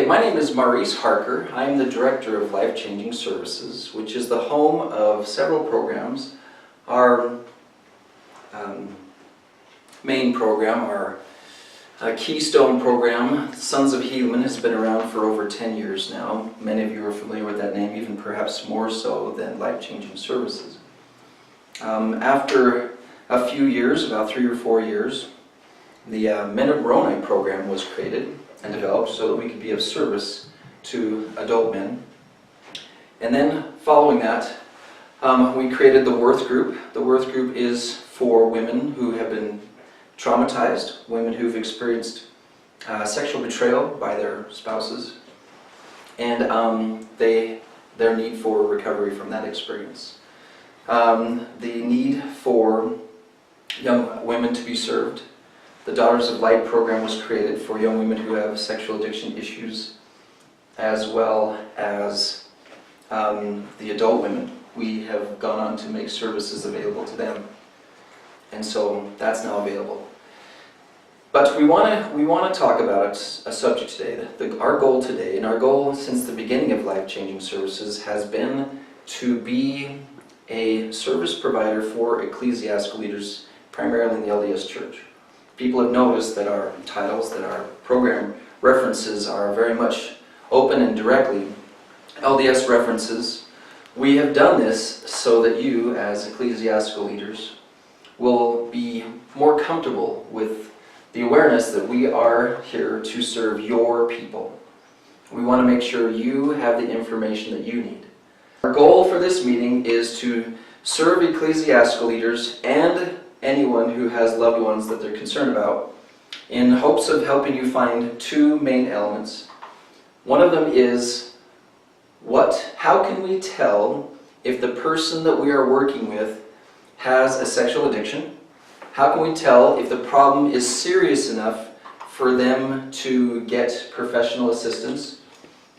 my name is Maurice Harker. I am the Director of Life Changing Services, which is the home of several programs. Our main program, our Keystone program, Sons of Helaman, has been around for over 10 years now. Many of you are familiar with that name, even perhaps more so than Life Changing Services. After a few years, about 3 or 4 years, the Men of Moroni program was created and developed so that we could be of service to adult men. And then following that, we created the Worth Group. The Worth Group is for women who have been traumatized, women who've experienced sexual betrayal by their spouses, and their need for recovery from that experience. The need for young women to be served. The Daughters of Light program was created for young women who have sexual addiction issues, as well as the adult women. We have gone on to make services available to them, and so that's now available. But we want to talk about a subject today. Our goal today, and our goal since the beginning of Life Changing Services, has been to be a service provider for ecclesiastical leaders, primarily in the LDS Church. People have noticed that our titles, that our program references are very much open and directly LDS references. We have done this so that you, as ecclesiastical leaders, will be more comfortable with the awareness that we are here to serve your people. We want to make sure you have the information that you need. Our goal for this meeting is to serve ecclesiastical leaders and anyone who has loved ones that they're concerned about, in hopes of helping you find two main elements. One of them is, how can we tell if the person that we are working with has a sexual addiction? How can we tell if the problem is serious enough for them to get professional assistance?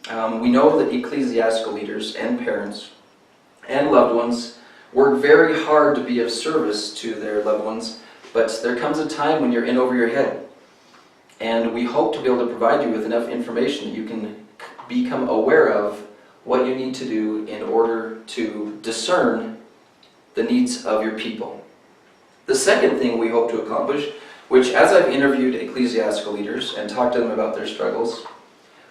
We know that ecclesiastical leaders and parents and loved ones work very hard to be of service to their loved ones, but there comes a time when you're in over your head. And we hope to be able to provide you with enough information that you can become aware of what you need to do in order to discern the needs of your people. The second thing we hope to accomplish, which as I've interviewed ecclesiastical leaders and talked to them about their struggles,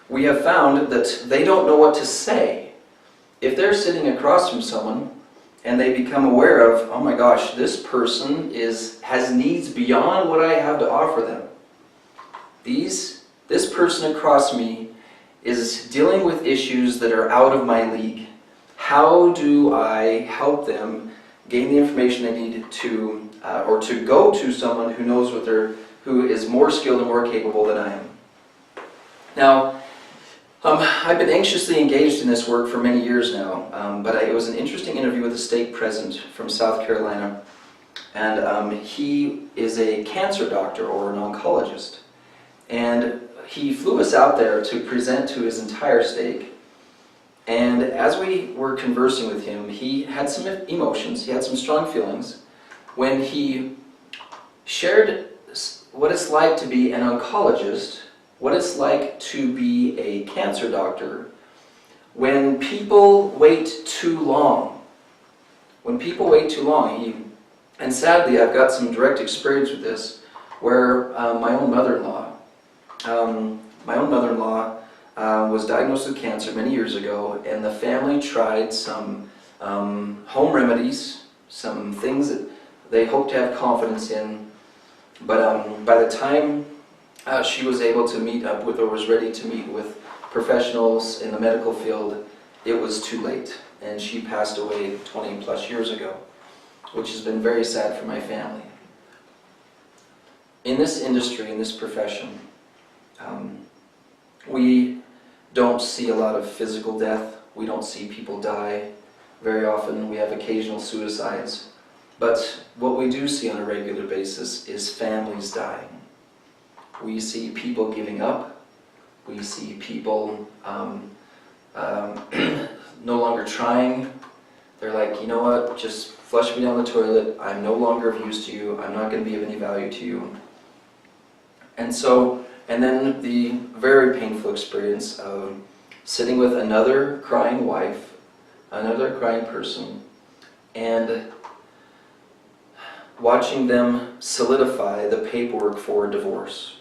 we have found that they don't know what to say. If they're sitting across from someone and they become aware of, oh my gosh, this person has needs beyond what I have to offer them. This person across me is dealing with issues that are out of my league. How do I help them gain the information they need to, or to go to someone who knows who is more skilled and more capable than I am? Now, I've been anxiously engaged in this work for many years now, but it was an interesting interview with a stake president from South Carolina, and he is a cancer doctor or an oncologist, and he flew us out there to present to his entire stake. And as we were conversing with him, he had some emotions, he had some strong feelings when he shared what it's like to be an oncologist, what it's like to be a cancer doctor when people wait too long. When people wait too long, and sadly I've got some direct experience with this, where my own mother-in-law was diagnosed with cancer many years ago, and the family tried some home remedies, some things that they hoped to have confidence in, but by the time she was able to meet up with, or was ready to meet with professionals in the medical field, it was too late, and she passed away 20 plus years ago, which has been very sad for my family. In this industry, in this profession, we don't see a lot of physical death. We don't see people die very often. We have occasional suicides. But what we do see on a regular basis is families dying. We see people giving up. We see people no longer trying. They're like, you know what, just flush me down the toilet. I'm no longer of use to you. I'm not going to be of any value to you. And so and then the very painful experience of sitting with another crying wife, another crying person, and watching them solidify the paperwork for divorce.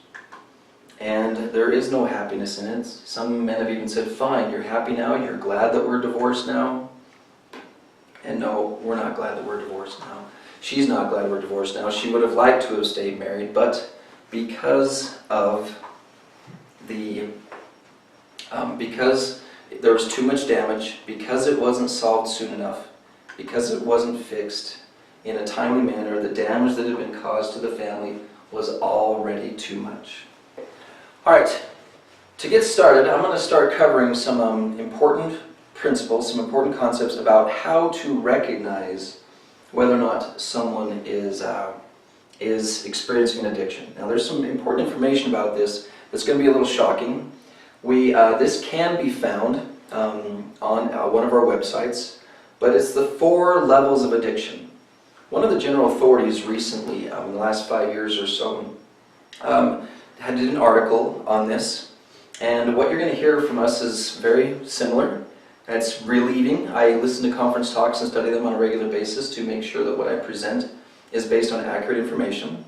And there is no happiness in it. Some men have even said, fine, you're happy now, you're glad that we're divorced now. And no, we're not glad that we're divorced now. She's not glad we're divorced now. She would have liked to have stayed married, but because of because there was too much damage, because it wasn't solved soon enough, because it wasn't fixed in a timely manner, the damage that had been caused to the family was already too much. Alright, to get started, I'm going to start covering some important principles, some important concepts about how to recognize whether or not someone is experiencing an addiction. Now there's some important information about this that's going to be a little shocking. This can be found on one of our websites, but it's the 4 levels of addiction. One of the general authorities recently, in the last 5 years or so, did an article on this, and what you're going to hear from us is very similar. It's relieving. I listen to conference talks and study them on a regular basis to make sure that what I present is based on accurate information.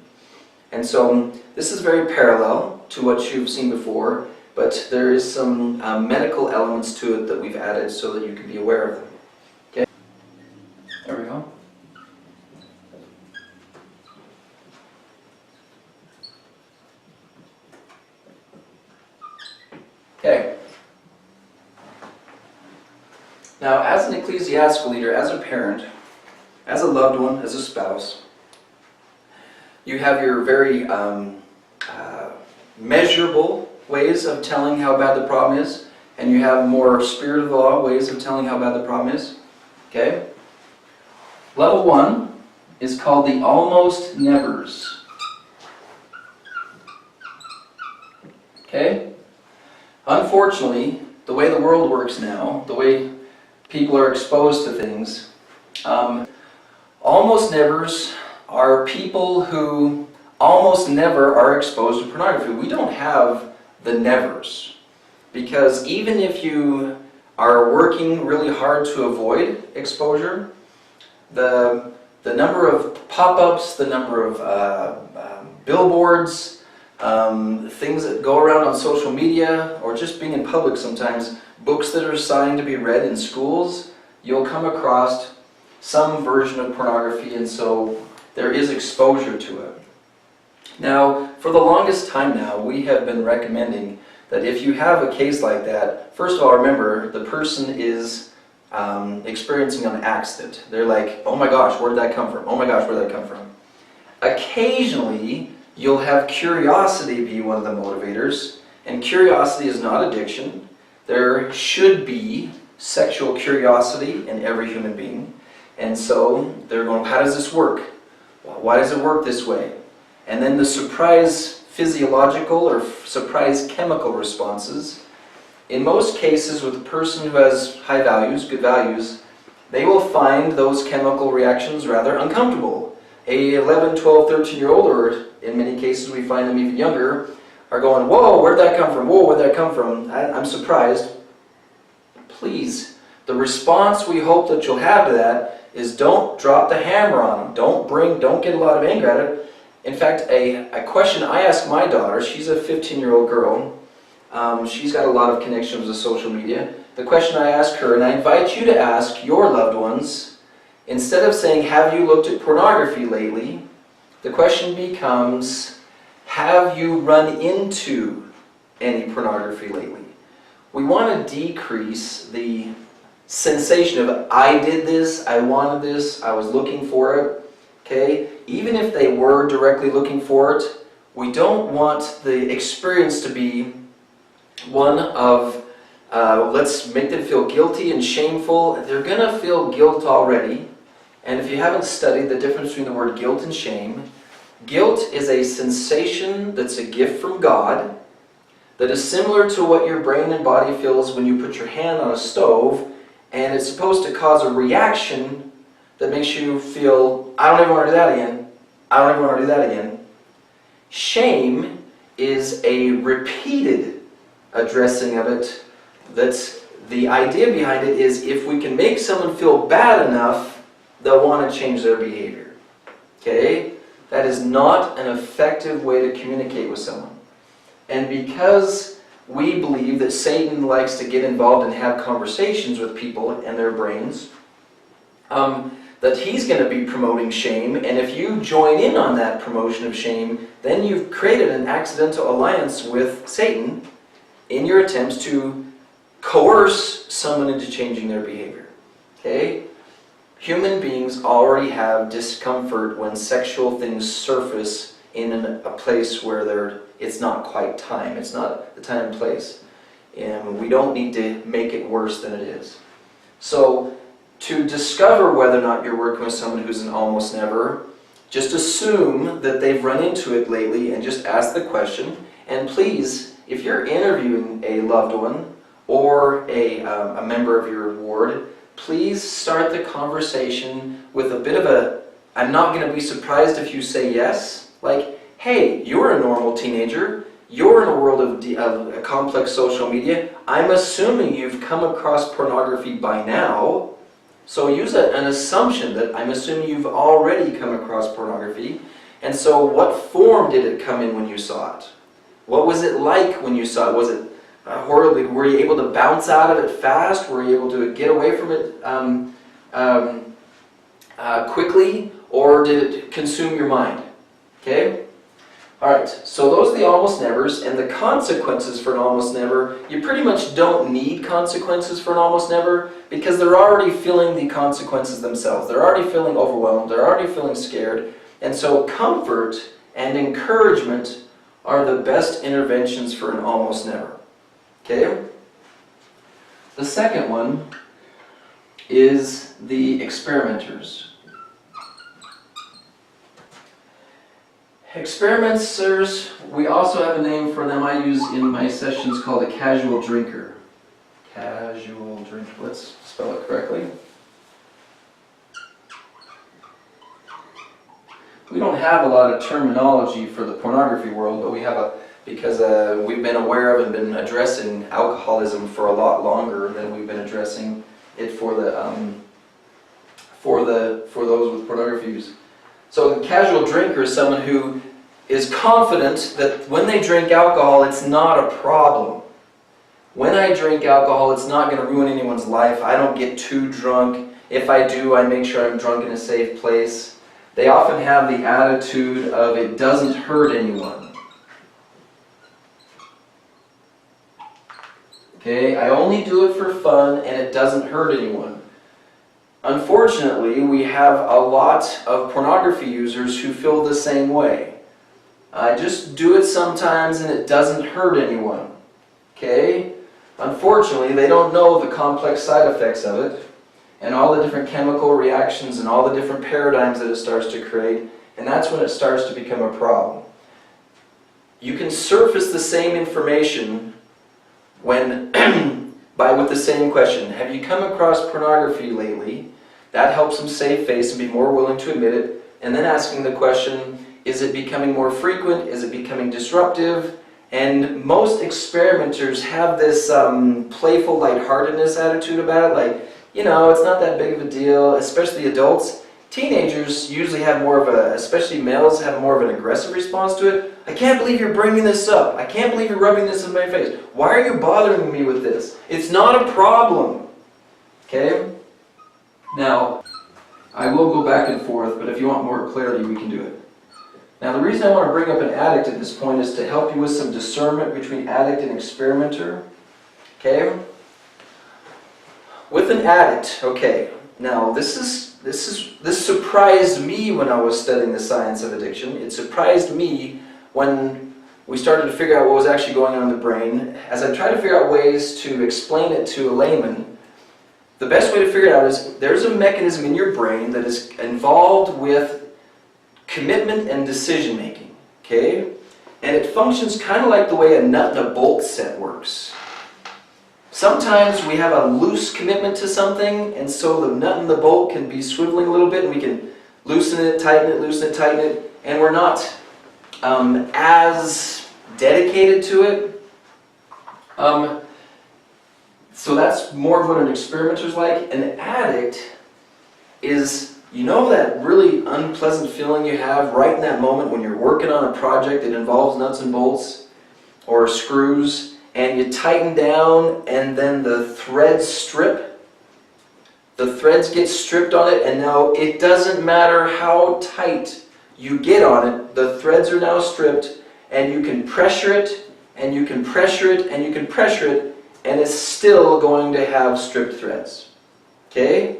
And so this is very parallel to what you've seen before, but there is some medical elements to it that we've added so that you can be aware of them. Okay? There we go. Okay. Now, as an ecclesiastical leader, as a parent, as a loved one, as a spouse, you have your very measurable ways of telling how bad the problem is, and you have more spirit of the law ways of telling how bad the problem is. Okay? Level 1 is called the almost nevers. Okay? Unfortunately, the way the world works now, the way people are exposed to things, almost nevers are people who almost never are exposed to pornography. We don't have the nevers, because even if you are working really hard to avoid exposure, the number of pop-ups, the number of billboards, things that go around on social media, or just being in public sometimes, books that are signed to be read in schools, you'll come across some version of pornography, and so there is exposure to it. Now, for the longest time now, we have been recommending that if you have a case like that, first of all, remember, the person is experiencing an accident. They're like, oh my gosh, where did that come from? Oh my gosh, where did that come from? Occasionally, you'll have curiosity be one of the motivators, and curiosity is not addiction. There should be sexual curiosity in every human being, and so they're going, how does this work? Why does it work this way? And then the surprise physiological or surprise chemical responses. In most cases, with a person who has high values, good values, they will find those chemical reactions rather uncomfortable. A 11, 12, 13-year-old, or in many cases we find them even younger, are going, whoa, where'd that come from? Whoa, where'd that come from? I'm surprised. Please, the response we hope that you'll have to that is don't drop the hammer on them. Don't get a lot of anger at it. In fact, a question I ask my daughter, she's a 15-year-old girl, she's got a lot of connections with social media. The question I ask her, and I invite you to ask your loved ones, instead of saying, have you looked at pornography lately? The question becomes, have you run into any pornography lately? We want to decrease the sensation of, I did this, I wanted this, I was looking for it. Okay? Even if they were directly looking for it, we don't want the experience to be one of, let's make them feel guilty and shameful. They're going to feel guilt already. And if you haven't studied the difference between the word guilt and shame, guilt is a sensation that's a gift from God that is similar to what your brain and body feels when you put your hand on a stove, and it's supposed to cause a reaction that makes you feel, I don't ever want to do that again. I don't ever want to do that again. Shame is a repeated addressing of it. That's the idea behind it is if we can make someone feel bad enough, they'll want to change their behavior. Okay? That is not an effective way to communicate with someone. And because we believe that Satan likes to get involved and have conversations with people and their brains, that he's going to be promoting shame, and if you join in on that promotion of shame, then you've created an accidental alliance with Satan in your attempts to coerce someone into changing their behavior. Okay? Human beings already have discomfort when sexual things surface in a place where it's not quite time. It's not the time and place. And we don't need to make it worse than it is. So, to discover whether or not you're working with someone who's an almost never, just assume that they've run into it lately and just ask the question. And please, if you're interviewing a loved one or a member of your ward, please start the conversation with a bit of a, I'm not going to be surprised if you say yes. Like, hey, you're a normal teenager. You're in a world of complex social media. I'm assuming you've come across pornography by now. So use an assumption that I'm assuming you've already come across pornography. And so what form did it come in when you saw it? What was it like when you saw it? Was it horribly? Were you able to bounce out of it fast? Were you able to get away from it quickly? Or did it consume your mind? Okay? Alright, so those are the almost nevers, and the consequences for an almost never. You pretty much don't need consequences for an almost never because they're already feeling the consequences themselves. They're already feeling overwhelmed, they're already feeling scared, and so comfort and encouragement are the best interventions for an almost never. Okay? The second one is the experimenters. Experimenters, we also have a name for them I use in my sessions called a casual drinker. Casual drinker, let's spell it correctly. We don't have a lot of terminology for the pornography world, but we have because we've been aware of and been addressing alcoholism for a lot longer than we've been addressing it for those with pornography use. So a casual drinker is someone who is confident that when they drink alcohol, it's not a problem. When I drink alcohol, it's not going to ruin anyone's life. I don't get too drunk. If I do, I make sure I'm drunk in a safe place. They often have the attitude of it doesn't hurt anyone. Okay, I only do it for fun and it doesn't hurt anyone. Unfortunately, we have a lot of pornography users who feel the same way. I just do it sometimes and it doesn't hurt anyone. Okay? Unfortunately, they don't know the complex side effects of it and all the different chemical reactions and all the different paradigms that it starts to create, and that's when it starts to become a problem. You can surface the same information when with the same question. Have you come across pornography lately? That helps them save face and be more willing to admit it. And then asking the question, is it becoming more frequent? Is it becoming disruptive? And most experimenters have this playful lightheartedness attitude about it. Like, you know, it's not that big of a deal, especially adults. Teenagers usually have more of especially males have more of an aggressive response to it. I can't believe you're bringing this up. I can't believe you're rubbing this in my face. Why are you bothering me with this? It's not a problem. Okay? Now, I will go back and forth, but if you want more clarity, we can do it. Now, the reason I want to bring up an addict at this point is to help you with some discernment between addict and experimenter. Okay? With an addict, okay. Now, this surprised me when I was studying the science of addiction. It surprised me when we started to figure out what was actually going on in the brain. As I tried to figure out ways to explain it to a layman, the best way to figure it out is there's a mechanism in your brain that is involved with commitment and decision making, okay? And it functions kind of like the way a nut and a bolt set works. Sometimes we have a loose commitment to something, and so the nut and the bolt can be swiveling a little bit, and we can loosen it, tighten it, and we're not as dedicated to it. So that's more of what an experimenter's like. An addict is, you know, that really unpleasant feeling you have right in that moment when you're working on a project that involves nuts and bolts or screws, and you tighten down and then the threads strip. The threads get stripped on it, and now it doesn't matter how tight you get on it, the threads are now stripped, and you can pressure it, and you can pressure it, and you can pressure it, and it's still going to have stripped threads. Okay?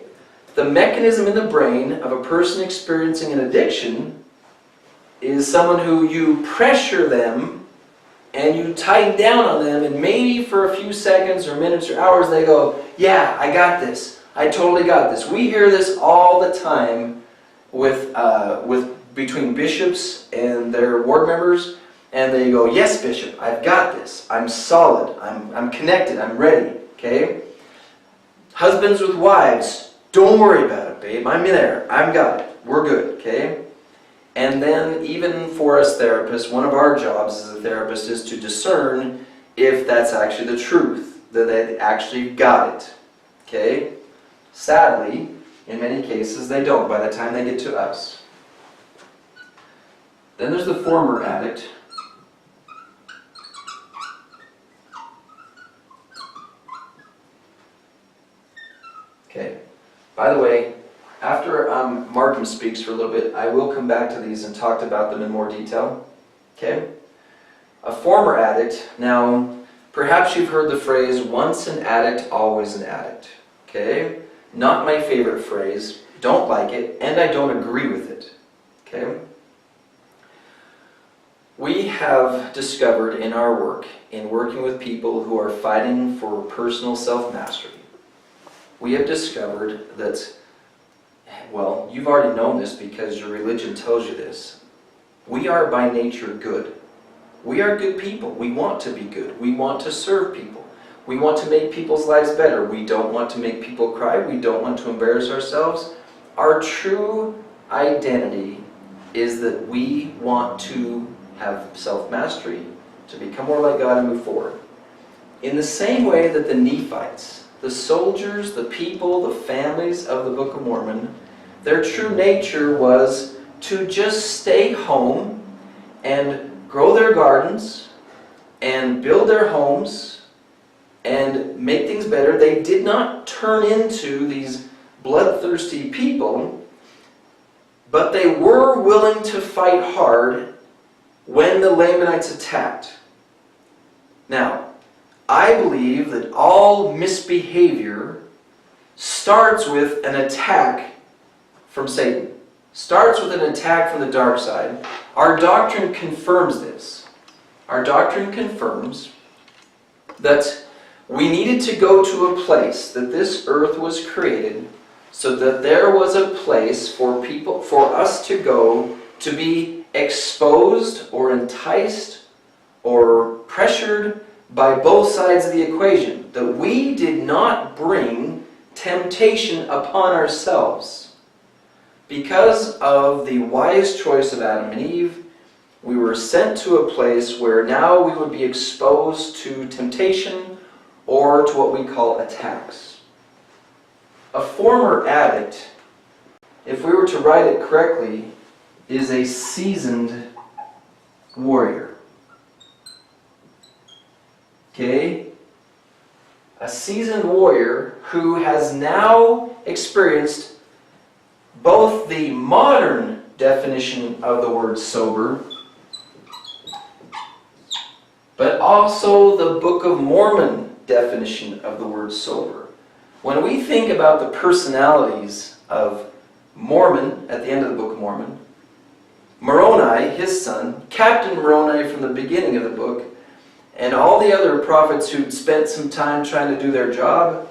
The mechanism in the brain of a person experiencing an addiction is someone who you pressure them and you tighten down on them, and maybe for a few seconds or minutes or hours they go, yeah, I got this. I totally got this. We hear this all the time with between bishops and their ward members, and they go, yes, bishop, I've got this. I'm solid. I'm connected. I'm ready. Okay? Husbands with wives, don't worry about it, babe. I'm there. I've got it. We're good. Okay? And then even for us therapists, one of our jobs as a therapist is to discern if that's actually the truth, that they actually got it. Okay? Sadly, in many cases, they don't by the time they get to us. Then there's the former addict. Okay. By the way, after Markham speaks for a little bit, I will come back to these and talk about them in more detail. Okay? A former addict. Now, perhaps you've heard the phrase, once an addict, always an addict. Okay? Not my favorite phrase. Don't like it, and I don't agree with it. Okay? We have discovered in our work, in working with people who are fighting for personal self-mastery, we have discovered that, well, you've already known this because your religion tells you this. We are by nature good. We are good people. We want to be good. We want to serve people. We want to make people's lives better. We don't want to make people cry. We don't want to embarrass ourselves. Our true identity is that we want to have self-mastery, to become more like God and move forward. In the same way that the Nephites, the soldiers, the people, the families of the Book of Mormon, their true nature was to just stay home and grow their gardens and build their homes and make things better. They did not turn into these bloodthirsty people, but they were willing to fight hard when the Lamanites attacked. Now, I believe that all misbehavior starts with an attack from Satan. Starts with an attack from the dark side. Our doctrine confirms this. Our doctrine confirms that we needed to go to a place, that this earth was created so that there was a place for people, for us to go to be exposed or enticed or pressured by both sides of the equation. That we did not bring temptation upon ourselves. Because of the wise choice of Adam and Eve, we were sent to a place where now we would be exposed to temptation or to what we call attacks. A former addict, if we were to write it correctly, is a seasoned warrior. Okay? A seasoned warrior who has now experienced both the modern definition of the word sober, but also the Book of Mormon definition of the word sober. When we think about the personalities of Mormon at the end of the Book of Mormon, Moroni, his son, Captain Moroni from the beginning of the book, and all the other prophets who'd spent some time trying to do their job,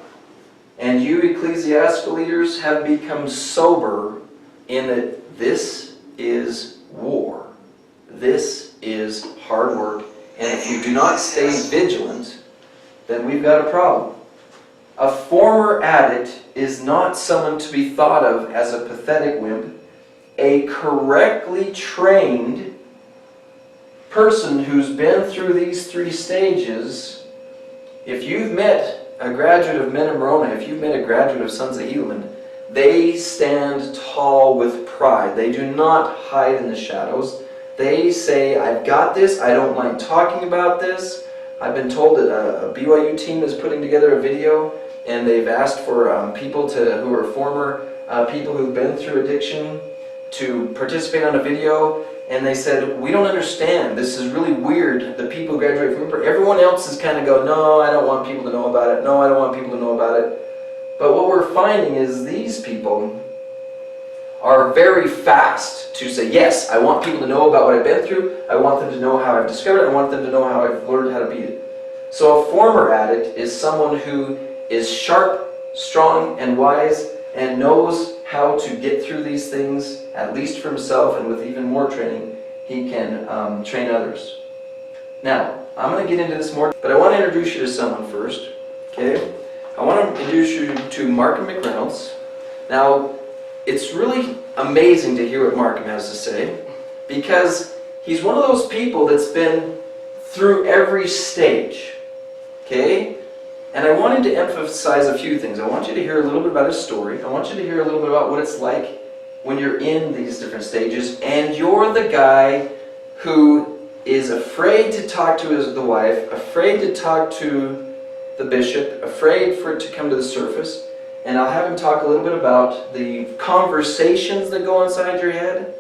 and you ecclesiastical leaders have become sober in that this is war. This is hard work. And if you do not stay vigilant, then we've got a problem. A former addict is not someone to be thought of as a pathetic wimp. A correctly trained person who's been through these 3 stages, if you've met a graduate of Men of Moroni, if you've met a graduate of Sons of Helaman, they stand tall with pride. They do not hide in the shadows. They say, I've got this, I don't mind talking about this. I've been told that a BYU team is putting together a video, and they've asked for people who are former people who've been through addiction to participate on a video, and they said, we don't understand, this is really weird, the people who graduate from everyone else is kind of go, no, I don't want people to know about it, no, I don't want people to know about it. But what we're finding is these people are very fast to say, yes, I want people to know about what I've been through, I want them to know how I've discovered it, I want them to know how I've learned how to beat it. So a former addict is someone who is sharp, strong, and wise, and knows how to get through these things, at least for himself, and with even more training, he can train others. Now, I'm going to get into this more, but I want to introduce you to someone first, okay? I want to introduce you to Markham McReynolds. Now, it's really amazing to hear what Markham has to say, because he's one of those people that's been through every stage, okay? And I wanted to emphasize a few things. I want you to hear a little bit about his story. I want you to hear a little bit about what it's like when you're in these different stages, and you're the guy who is afraid to talk to the wife, afraid to talk to the bishop, afraid for it to come to the surface. And I'll have him talk a little bit about the conversations that go inside your head.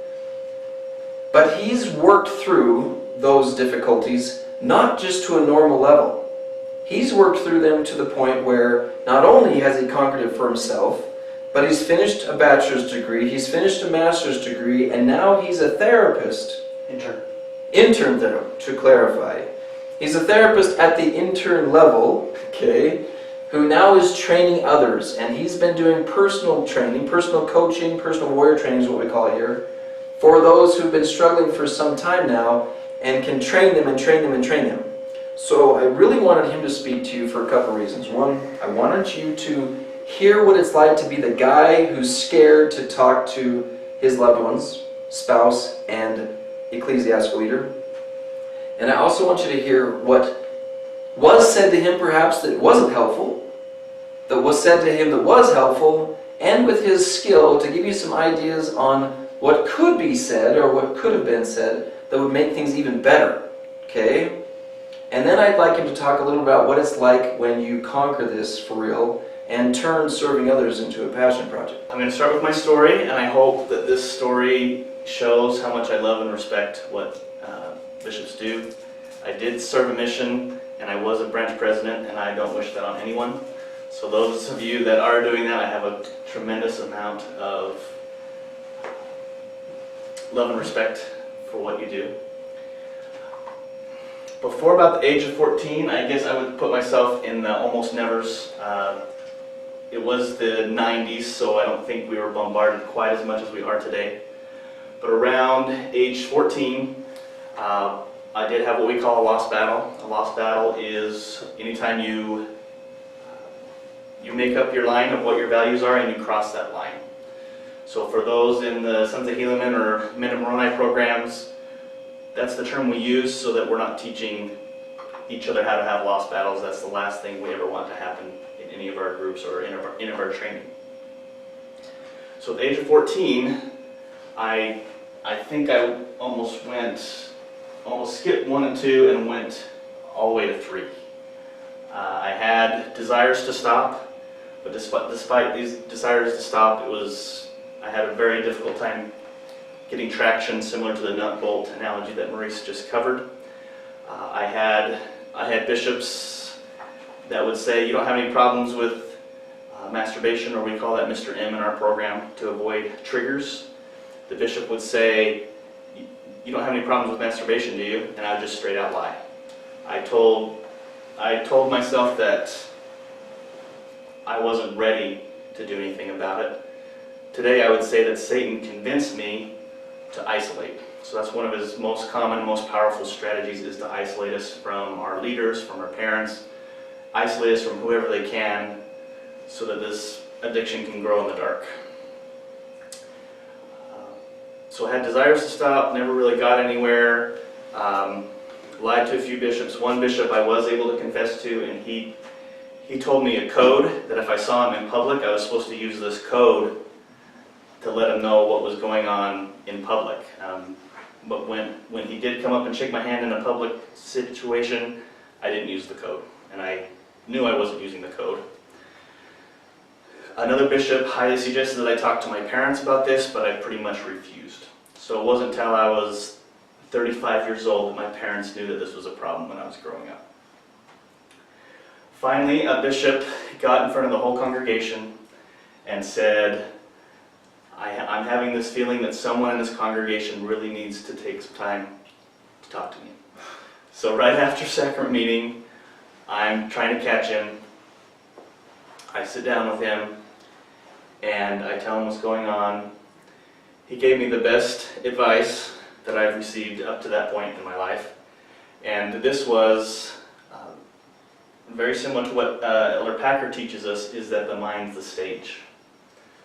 But he's worked through those difficulties, not just to a normal level. He's worked through them to the point where not only has he conquered it for himself, but he's finished a bachelor's degree, he's finished a master's degree, and now he's a therapist. Intern, to clarify. He's a therapist at the intern level, okay, who now is training others. And he's been doing personal training, personal coaching, personal warrior training is what we call it here, for those who've been struggling for some time now, and can train them and train them and train them. So I really wanted him to speak to you for a couple reasons. One, I wanted you to hear what it's like to be the guy who's scared to talk to his loved ones, spouse, and ecclesiastical leader. And I also want you to hear what was said to him perhaps that wasn't helpful, that was said to him that was helpful, and with his skill to give you some ideas on what could be said or what could have been said that would make things even better. Okay? And then I'd like him to talk a little about what it's like when you conquer this for real and turn serving others into a passion project. I'm going to start with my story, and I hope that this story shows how much I love and respect what bishops do. I did serve a mission, and I was a branch president, and I don't wish that on anyone. So those of you that are doing that, I have a tremendous amount of love and respect for what you do. Before about the age of 14, I guess I would put myself in the almost nevers. It was the 90s, so I don't think we were bombarded quite as much as we are today. But around age 14, I did have what we call a lost battle. A lost battle is anytime you make up your line of what your values are and you cross that line. So for those in the Sons of Helaman or Men of Moroni programs, that's the term we use so that we're not teaching each other how to have lost battles. That's the last thing we ever want to happen in any of our groups or in our training. So at the age of 14, I think I almost skipped 1 and 2 and went all the way to 3. I had desires to stop, but despite these desires to stop, I had a very difficult time getting traction, similar to the nut bolt analogy that Maurice just covered. I had bishops that would say, you don't have any problems with masturbation, or we call that Mr. M in our program to avoid triggers. The bishop would say, you don't have any problems with masturbation, do you? And I would just straight out lie. I told myself that I wasn't ready to do anything about it. Today I would say that Satan convinced me to isolate. So that's one of his most common, most powerful strategies, is to isolate us from our leaders, from our parents, isolate us from whoever they can, so that this addiction can grow in the dark. So I had desires to stop, never really got anywhere. Lied to a few bishops. One bishop I was able to confess to, and he told me a code that if I saw him in public, I was supposed to use this code to let him know what was going on in public. But when he did come up and shake my hand in a public situation, I didn't use the code, and I knew I wasn't using the code. Another bishop highly suggested that I talk to my parents about this, but I pretty much refused. So it wasn't until I was 35 years old that my parents knew that this was a problem when I was growing up. Finally, a bishop got in front of the whole congregation and said, I'm having this feeling that someone in this congregation really needs to take some time to talk to me. So right after sacrament meeting, I'm trying to catch him. I sit down with him and I tell him what's going on. He gave me the best advice that I've received up to that point in my life. And this was very similar to what Elder Packer teaches us, is that the mind's the stage.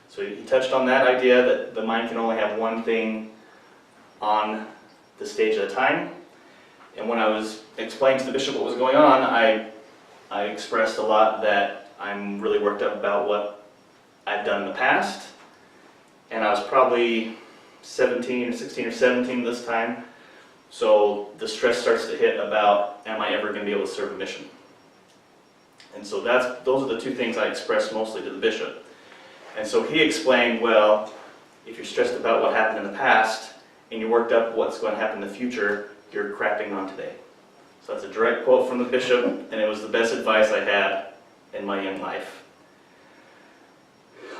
So he touched on that idea that the mind can only have one thing on the stage at a time. And when I was explaining to the bishop what was going on, I expressed a lot that I'm really worked up about what I've done in the past. And I was probably 16 or 17 this time. So the stress starts to hit about, am I ever going to be able to serve a mission? And so those are the two things I expressed mostly to the bishop. And so he explained, well, if you're stressed about what happened in the past and you're worked up what's going to happen in the future, you're crapping on today. So that's a direct quote from the bishop, and it was the best advice I had in my young life.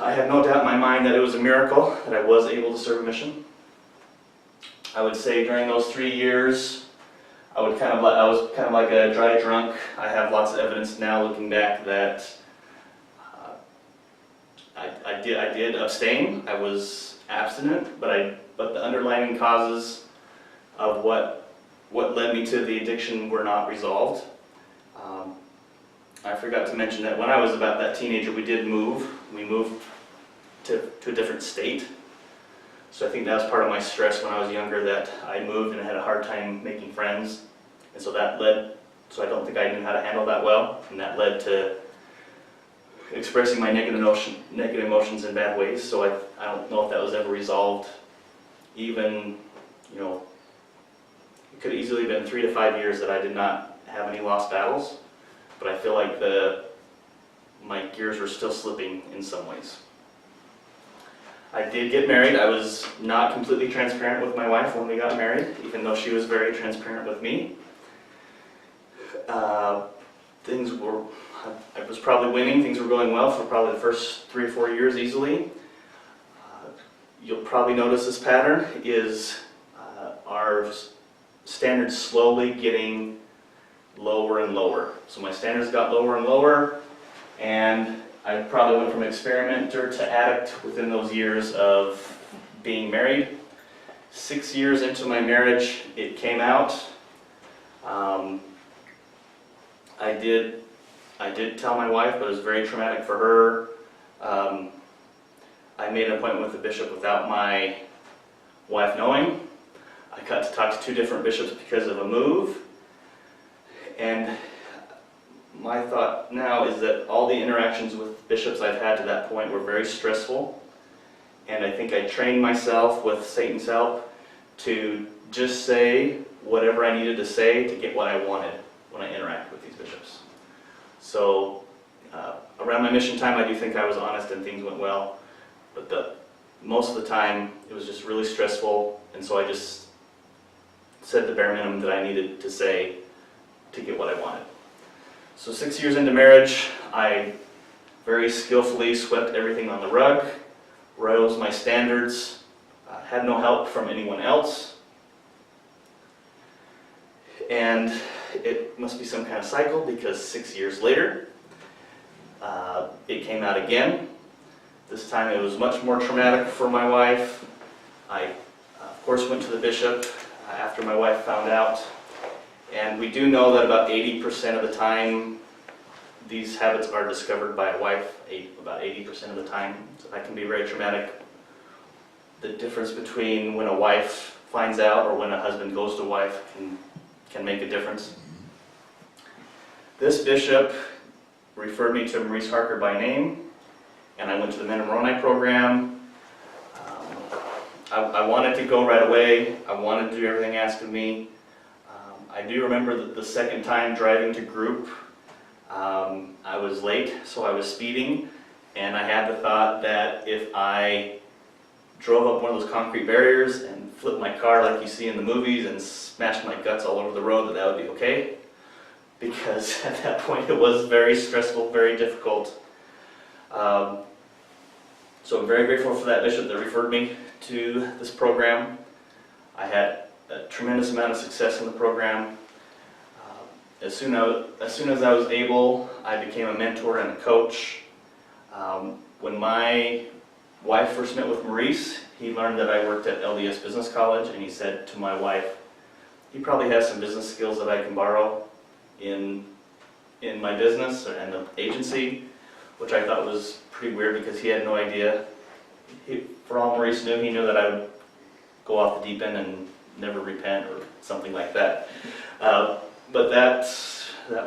I have no doubt in my mind that it was a miracle that I was able to serve a mission. I would say during those 3 years, I was kind of like a dry drunk. I have lots of evidence now looking back that I did abstain. I was abstinent, but the underlying causes of what led me to the addiction were not resolved. I forgot to mention that when I was about that teenager, we did move. We moved to a different state. So I think that was part of my stress when I was younger, that I moved and I had a hard time making friends. And so I don't think I knew how to handle that well. And that led to expressing my negative emotions in bad ways. So I don't know if that was ever resolved. Even, it could have easily been 3 to 5 years that I did not have any lost battles. But I feel like my gears were still slipping in some ways. I did get married. I was not completely transparent with my wife when we got married, even though she was very transparent with me. I was probably winning. Things were going well for probably the first 3 or 4 years easily. You'll probably notice this pattern is our standards slowly getting lower and lower. So my standards got lower and lower, and I probably went from experimenter to addict within those years of being married. 6 years into my marriage, it came out. I did tell my wife, but it was very traumatic for her. I made an appointment with the bishop without my wife knowing. I got to talk to 2 different bishops because of a move. And my thought now is that all the interactions with bishops I've had to that point were very stressful. And I think I trained myself with Satan's help to just say whatever I needed to say to get what I wanted when I interact with these bishops. So around my mission time, I do think I was honest and things went well. But most of the time, it was just really stressful. And so I just said the bare minimum that I needed to say to get what I wanted. So 6 years into marriage, I very skillfully swept everything on the rug, rose my standards, had no help from anyone else. And it must be some kind of cycle, because 6 years later, it came out again. This time it was much more traumatic for my wife. I, of course, went to the bishop after my wife found out. And we do know that about 80% of the time, these habits are discovered by a wife, about 80% of the time. So that can be very traumatic. The difference between when a wife finds out, or when a husband goes to wife, can make a difference. This bishop referred me to Maurice Harker by name, and I went to the Men of Moroni program. I wanted to go right away. I wanted to do everything asked of me. I do remember that the second time driving to group, I was late, so I was speeding, and I had the thought that if I drove up one of those concrete barriers and flipped my car like you see in the movies and smashed my guts all over the road, that would be okay. Because at that point it was very stressful, very difficult. So I'm very grateful for that bishop that referred me to this program. I had a tremendous amount of success in the program. As soon as I was able, I became a mentor and a coach. When my wife first met with Maurice, he learned that I worked at LDS Business College, and he said to my wife, he probably has some business skills that I can borrow in my business and the agency, which I thought was pretty weird because he had no idea. For all Maurice knew, he knew that I would go off the deep end and never repent or something like that. But that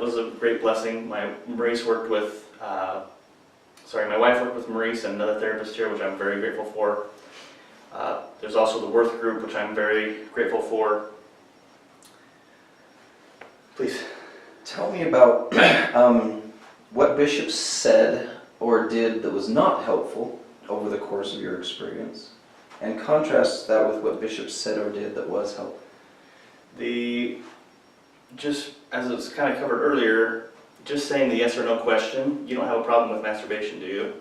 was a great blessing. My wife worked with Maurice and another therapist here, which I'm very grateful for. There's also the Worth group, which I'm very grateful for. Please. Tell me about what Bishop said or did that was not helpful over the course of your experience, and contrast that with what Bishop said or did that was helpful. Just as it was kind of covered earlier, just saying the yes or no question, you don't have a problem with masturbation, do you?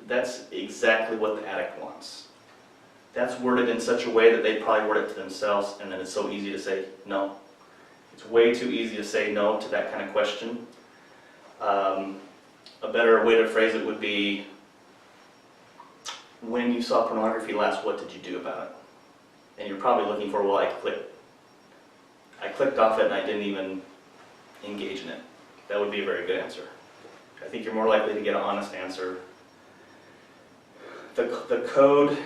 That's exactly what the addict wants. That's worded in such a way that they probably word it to themselves, and then it's so easy to say no. It's way too easy to say no to that kind of question. A better way to phrase it would be, when you saw pornography last, what did you do about it? And you're probably looking for, well, I clicked off it and I didn't even engage in it. That would be a very good answer. I think you're more likely to get an honest answer. The code,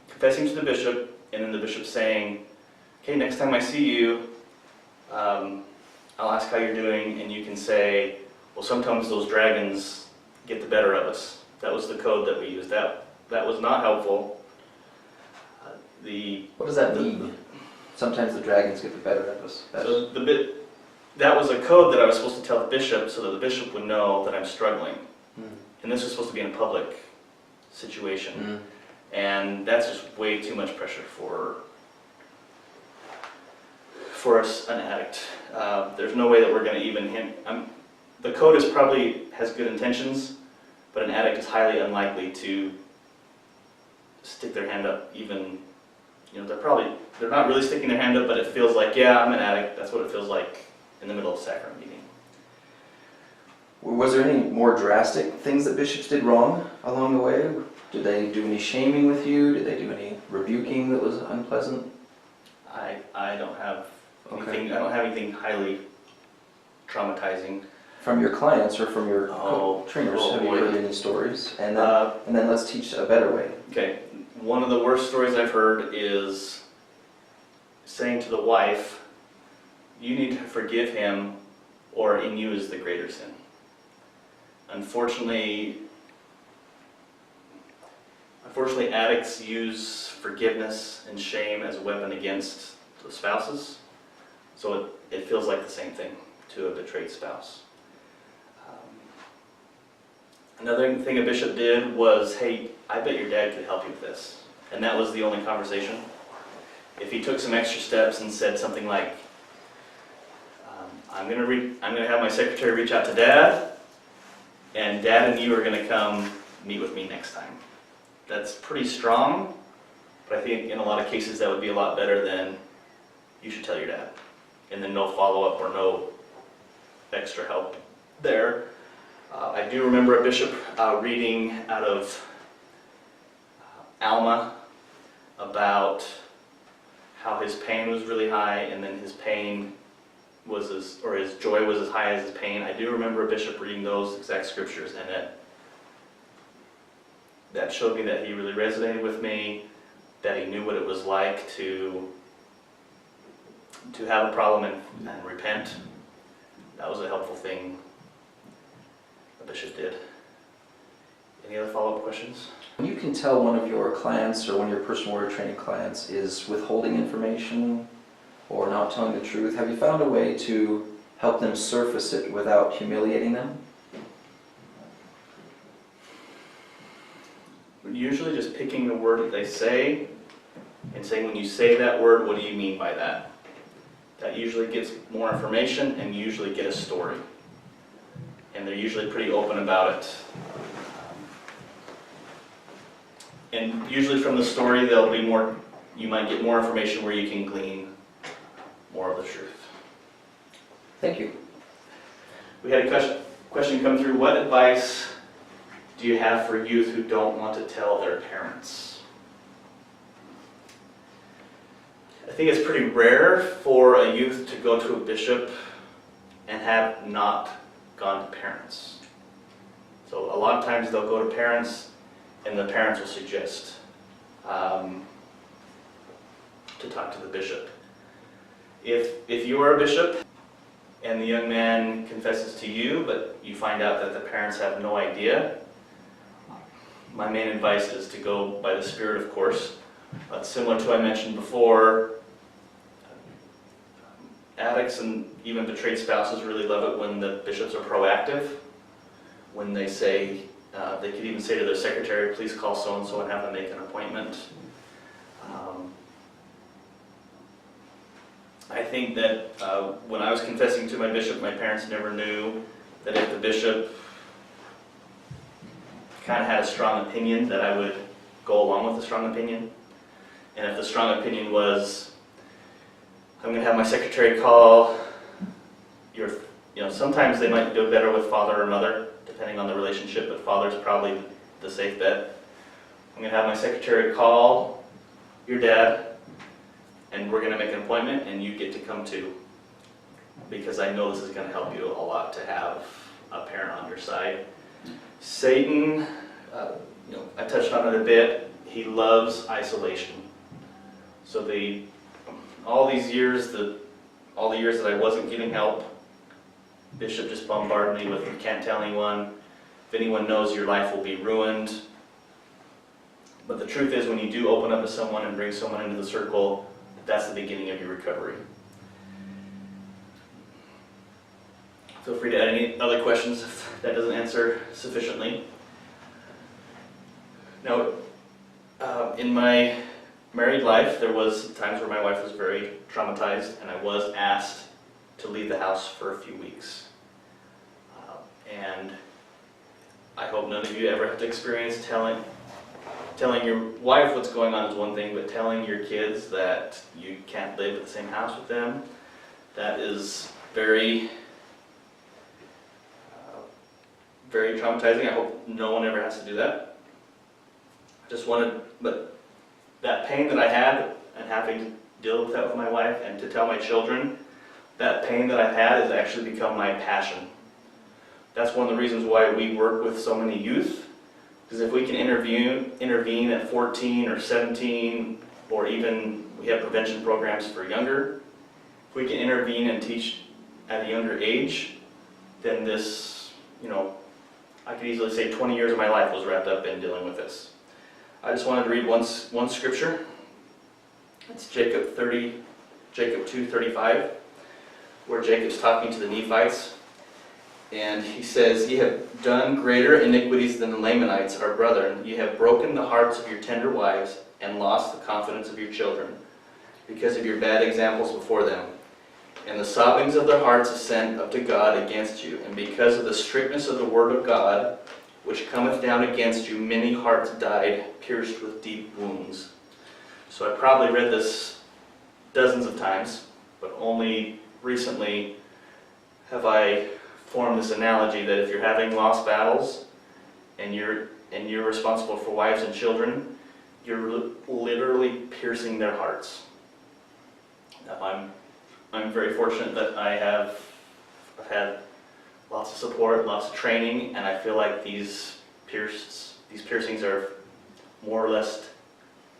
confessing to the bishop, and then the bishop saying, okay, next time I see you, I'll ask how you're doing, and you can say, well, sometimes those dragons get the better of us. That was the code that we used. That was not helpful. What does that mean? Sometimes the dragons get the better of us. So that was a code that I was supposed to tell the bishop so that the bishop would know that I'm struggling. And this was supposed to be in a public situation. And that's just way too much pressure for an addict. There's no way that we're going to even hint. The code has good intentions, but an addict is highly unlikely to stick their hand up. Even, they're not really sticking their hand up, but it feels like, yeah, I'm an addict. That's what it feels like in the middle of a sacrament meeting. Was there any more drastic things that bishops did wrong along the way? Did they do any shaming with you? Did they do any rebuking that was unpleasant? I don't have anything. I don't have anything highly traumatizing. From your clients or from your trainers, have you heard any stories? And then let's teach a better way. Okay, one of the worst stories I've heard is saying to the wife, you need to forgive him, or in you is the greater sin. Unfortunately, addicts use forgiveness and shame as a weapon against the spouses, so it feels like the same thing to a betrayed spouse. Another thing a bishop did was, hey, I bet your dad could help you with this. And that was the only conversation. If he took some extra steps and said something like, I'm gonna have my secretary reach out to Dad, and Dad and you are gonna come meet with me next time. That's pretty strong, but I think in a lot of cases that would be a lot better than, you should tell your dad. And then no follow-up or no extra help there. I do remember a bishop reading out of Alma about how his pain was really high, and then his pain was his joy was as high as his pain. I do remember a bishop reading those exact scriptures, and that showed me that he really resonated with me, that he knew what it was like to have a problem and repent. That was a helpful thing the bishop did. Any other follow-up questions? When you can tell one of your clients or one of your personal warrior training clients is withholding information or not telling the truth, have you found a way to help them surface it without humiliating them? Usually just picking the word that they say and saying, when you say that word, what do you mean by that? That usually gets more information and usually get a story. And they're usually pretty open about it. And usually from the story, there'll be more, you might get more information where you can glean more of the truth. Thank you. We had a question come through. What advice do you have for youth who don't want to tell their parents? I think it's pretty rare for a youth to go to a bishop and have not gone to parents. So a lot of times they'll go to parents and the parents will suggest to talk to the bishop. If you are a bishop and the young man confesses to you, but you find out that the parents have no idea, my main advice is to go by the Spirit, of course. But similar to what I mentioned before, addicts and even betrayed spouses really love it when the bishops are proactive. When they say, they could even say to their secretary, please call so-and-so and have them make an appointment. I think that when I was confessing to my bishop, my parents never knew that if the bishop kind of had a strong opinion, that I would go along with the strong opinion. And if the strong opinion was, I'm going to have my secretary call sometimes they might do better with father or mother, depending on the relationship, but father's probably the safe bet. I'm going to have my secretary call your dad, and we're going to make an appointment, and you get to come too. Because I know this is going to help you a lot to have a parent on your side. Satan, I touched on it a bit, he loves isolation. So all the years that I wasn't getting help, Bishop just bombarded me with, you can't tell anyone. If anyone knows, your life will be ruined. But the truth is, when you do open up to someone and bring someone into the circle, that's the beginning of your recovery. Feel free to add any other questions if that doesn't answer sufficiently. Now, in my married life, there was times where my wife was very traumatized, and I was asked to leave the house for a few weeks. And I hope none of you ever have to experience telling your wife what's going on is one thing, but telling your kids that you can't live in the same house with them, that is very, very traumatizing. I hope no one ever has to do that. But that pain that I had and having to deal with that with my wife and to tell my children, that pain that I've had has actually become my passion. That's one of the reasons why we work with so many youth, because if we can intervene at 14 or 17, or even we have prevention programs for younger, if we can intervene and teach at a younger age, then this, I could easily say 20 years of my life was wrapped up in dealing with this. I just wanted to read one scripture. It's Jacob 2:35, where Jacob's talking to the Nephites. And he says, ye have done greater iniquities than the Lamanites, our brethren. Ye have broken the hearts of your tender wives and lost the confidence of your children because of your bad examples before them. And the sobbings of their hearts ascend up to God against you. And because of the strictness of the word of God, which cometh down against you, many hearts died, pierced with deep wounds. So I probably read this dozens of times, but only recently have I formed this analogy that if you're having lost battles and you're responsible for wives and children, you're literally piercing their hearts. Now, I'm very fortunate that I've had lots of support, lots of training, and I feel like these piercings are more or less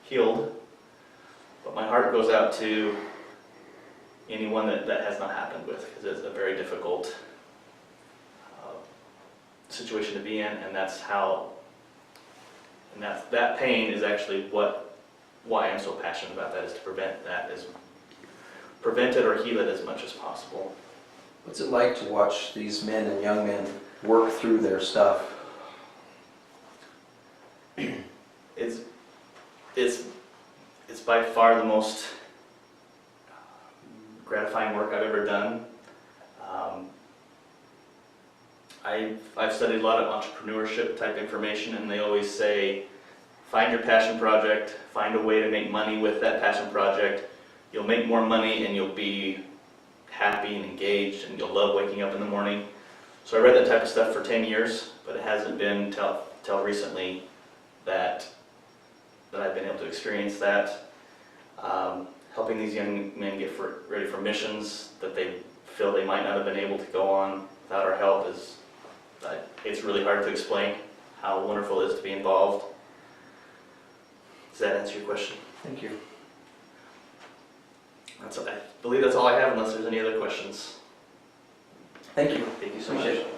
healed. But my heart goes out to anyone that has not happened with, because it's a very difficult situation to be in, and that pain is actually why I'm so passionate about that, is to prevent it or heal it as much as possible. What's it like to watch these men and young men work through their stuff? It's by far the most gratifying work I've ever done. I've studied a lot of entrepreneurship type information, and they always say, find your passion project, find a way to make money with that passion project. You'll make more money and you'll be happy and engaged, and you'll love waking up in the morning. So I read that type of stuff for 10 years, but it hasn't been till recently that I've been able to experience that. Helping these young men get ready for missions that they feel they might not have been able to go on without our help it's really hard to explain how wonderful it is to be involved. Does that answer your question? Thank you. I believe that's all I have, unless there's any other questions. Thank you. Thank you so Appreciate much. it.